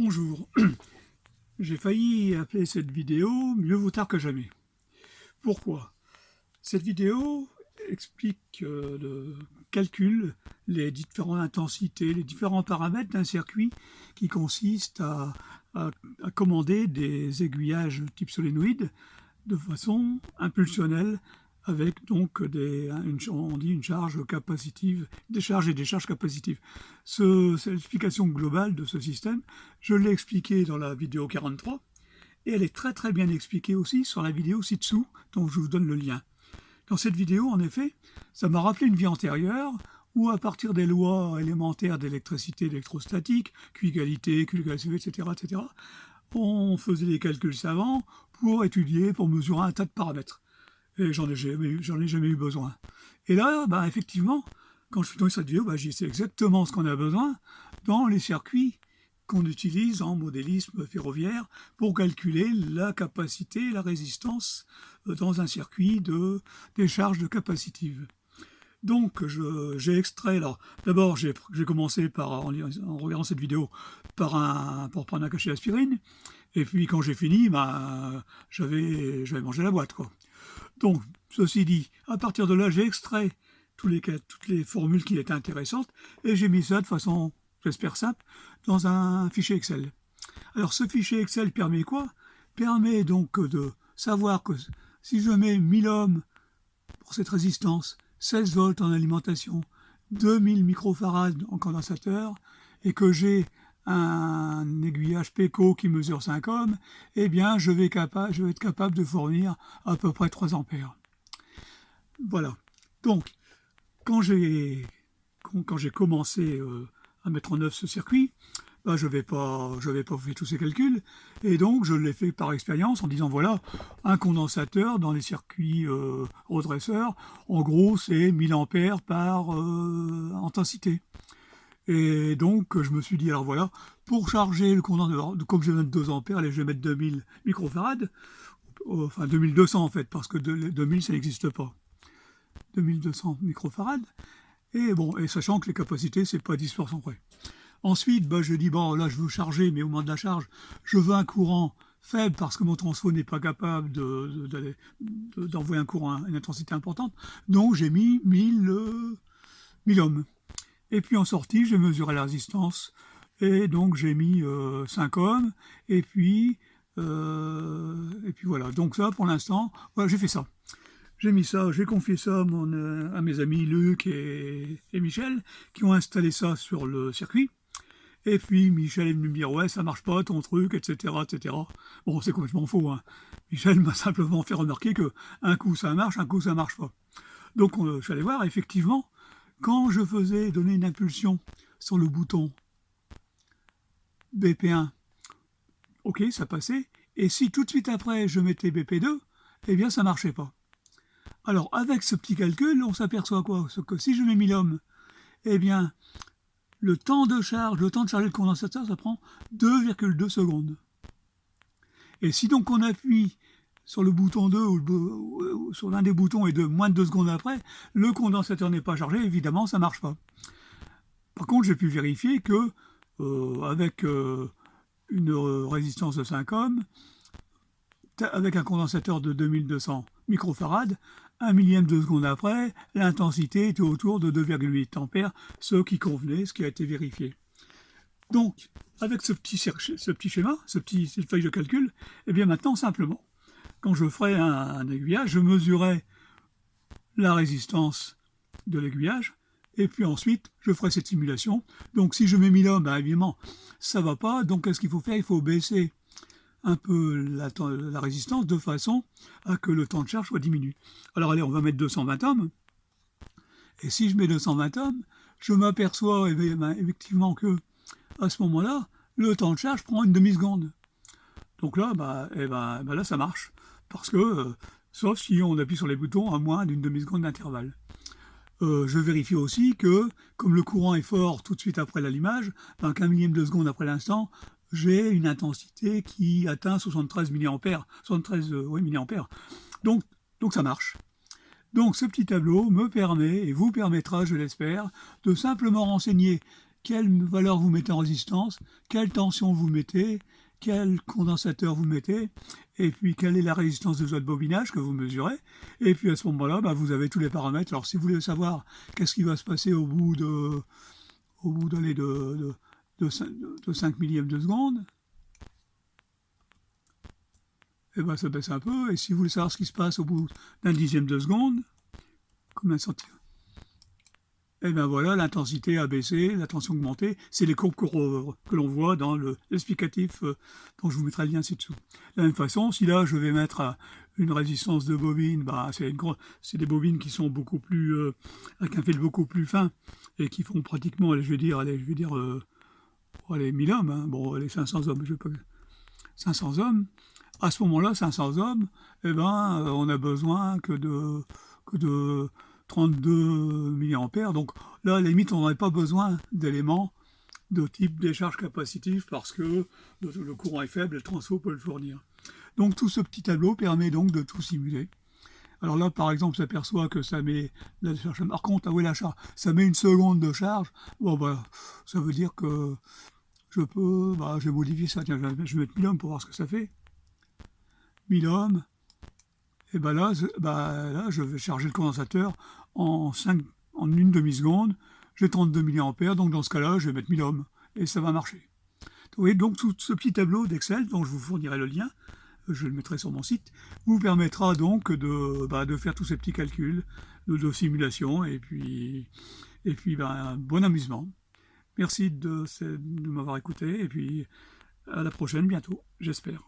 Bonjour, j'ai failli appeler cette vidéo « Mieux vaut tard que jamais ». Pourquoi? Cette vidéo explique le calcul, les différentes intensités, les différents paramètres d'un circuit qui consiste à commander des aiguillages type solénoïde de façon impulsionnelle avec donc on dit une charge capacitive, des charges et des charges capacitives. C'est l'explication globale de ce système. Je l'ai expliqué dans la vidéo 43 et elle est très bien expliquée aussi sur la vidéo ci-dessous, dont je vous donne le lien. Dans cette vidéo, en effet, ça m'a rappelé une vie antérieure où, à partir des lois élémentaires d'électricité électrostatique, Q-égalité, Q-égalité, etc., on faisait des calculs savants pour étudier, pour mesurer un tas de paramètres. Et j'en ai jamais eu besoin. Et là, effectivement, quand je suis tombé sur cette vidéo, c'est exactement ce qu'on a besoin dans les circuits qu'on utilise en modélisme ferroviaire pour calculer la capacité, la résistance dans un circuit des charges capacitives. Donc j'ai extrait, d'abord j'ai commencé en regardant cette vidéo pour prendre un cachet d'aspirine, et puis quand j'ai fini, j'avais mangé la boîte, quoi. Donc, ceci dit, à partir de là, j'ai extrait toutes les formules qui étaient intéressantes et j'ai mis ça de façon, j'espère simple, dans un fichier Excel. Alors, ce fichier Excel permet quoi? Permet donc de savoir que si je mets 1000 ohms pour cette résistance, 16 volts en alimentation, 2000 microfarads en condensateur et que j'ai un aiguillage PECO qui mesure 5 ohms, eh bien je vais être capable de fournir à peu près 3 ampères. Voilà. Donc, quand j'ai commencé à mettre en œuvre ce circuit, je n'avais pas fait tous ces calculs, et donc je l'ai fait par expérience en disant voilà, un condensateur dans les circuits redresseurs, en gros c'est 1000 ampères par intensité. Et donc, je me suis dit, alors voilà, pour charger le condensateur, comme je vais mettre 2 ampères, allez, je vais mettre 2000 microfarads, enfin 2200 en fait, parce que 2000 ça n'existe pas. 2200 microfarads, et bon, et sachant que les capacités, c'est pas 10% près. Ensuite, je dis, bon, là, je veux charger, mais au moment de la charge, je veux un courant faible parce que mon transfo n'est pas capable d'envoyer un courant à une intensité importante, donc j'ai mis 1000 ohms. Et puis en sortie, j'ai mesuré la résistance, et donc j'ai mis 5 ohms, et puis voilà. Donc ça, pour l'instant, voilà, j'ai fait ça. J'ai mis ça, j'ai confié ça à mes amis Luc et Michel, qui ont installé ça sur le circuit. Et puis Michel est venu me dire, ouais, ça marche pas ton truc, etc., etc. Bon, c'est complètement faux, hein. Michel m'a simplement fait remarquer que un coup ça marche, un coup ça marche pas. Donc je suis allé voir, effectivement, quand je faisais donner une impulsion sur le bouton BP1, ok, ça passait. Et si tout de suite après je mettais BP2, eh bien ça marchait pas. Alors avec ce petit calcul, on s'aperçoit quoi? Que si je mets 1000 ohms, eh bien le temps de charger le condensateur, ça prend 2,2 secondes. Et si donc on appuie sur le bouton 2 ou sur l'un des boutons et moins de 2 secondes après, le condensateur n'est pas chargé, évidemment ça ne marche pas. Par contre, j'ai pu vérifier que avec une résistance de 5 ohms, avec un condensateur de 2200 microfarads, 1 millième de seconde après, l'intensité était autour de 2,8 ampères, ce qui convenait, ce qui a été vérifié. Donc, avec ce petit schéma, cette feuille de calcul, eh bien maintenant, simplement, quand je ferai un aiguillage, je mesurerai la résistance de l'aiguillage, et puis ensuite, je ferai cette simulation. Donc, si je mets 1000 ohms, évidemment, ça ne va pas. Donc, qu'est-ce qu'il faut faire? Il faut baisser un peu la résistance de façon à que le temps de charge soit diminué. Alors, allez, on va mettre 220 ohms. Et si je mets 220 ohms, je m'aperçois effectivement que, à ce moment-là, le temps de charge prend une demi-seconde. Donc là, là, ça marche. Parce que, sauf si on appuie sur les boutons à moins d'une demi-seconde d'intervalle. Je vérifie aussi que, comme le courant est fort tout de suite après l'allumage, qu'un millième de seconde après l'instant, j'ai une intensité qui atteint 73 mA. Donc ça marche. Donc ce petit tableau me permet, et vous permettra, je l'espère, de simplement renseigner quelle valeur vous mettez en résistance, quelle tension vous mettez, quel condensateur vous mettez, et puis quelle est la résistance de votre bobinage que vous mesurez. Et puis à ce moment-là, vous avez tous les paramètres. Alors si vous voulez savoir qu'est-ce qui va se passer au bout de 5 millièmes de seconde, et ça baisse un peu. Et si vous voulez savoir ce qui se passe au bout d'un dixième de seconde, combien de centimes, et voilà, l'intensité a baissé, la tension augmentée. C'est les courbes que l'on voit dans l'explicatif dont je vous mettrai le lien ci-dessous. De la même façon, si là je vais mettre une résistance de bobine, c'est des bobines qui sont beaucoup plus avec un fil beaucoup plus fin et qui font pratiquement, je vais dire 1000 ohms, hein. Bon, les 500 ohms, 500 ohms. À ce moment-là, 500 ohms, on a besoin que de 32 mA. Donc là, à la limite, on n'aurait pas besoin d'éléments de type décharge capacitive parce que le courant est faible et le transfo peut le fournir. Donc tout ce petit tableau permet donc de tout simuler. Alors là, par exemple, on s'aperçoit que ça met la décharge. Par contre, ça met une seconde de charge. Bon, ça veut dire que je vais modifier ça. Tiens, je vais mettre 1000 ohms pour voir ce que ça fait. 1000 ohms. Et là, je vais charger le condensateur en une demi-seconde. J'ai 32 mA, donc dans ce cas-là, je vais mettre 1000 ohms. Et ça va marcher. Vous voyez, donc tout ce petit tableau d'Excel, dont je vous fournirai le lien, je le mettrai sur mon site, vous permettra donc de faire tous ces petits calculs de simulation, et puis bon amusement. Merci de m'avoir écouté, et puis à la prochaine, bientôt, j'espère.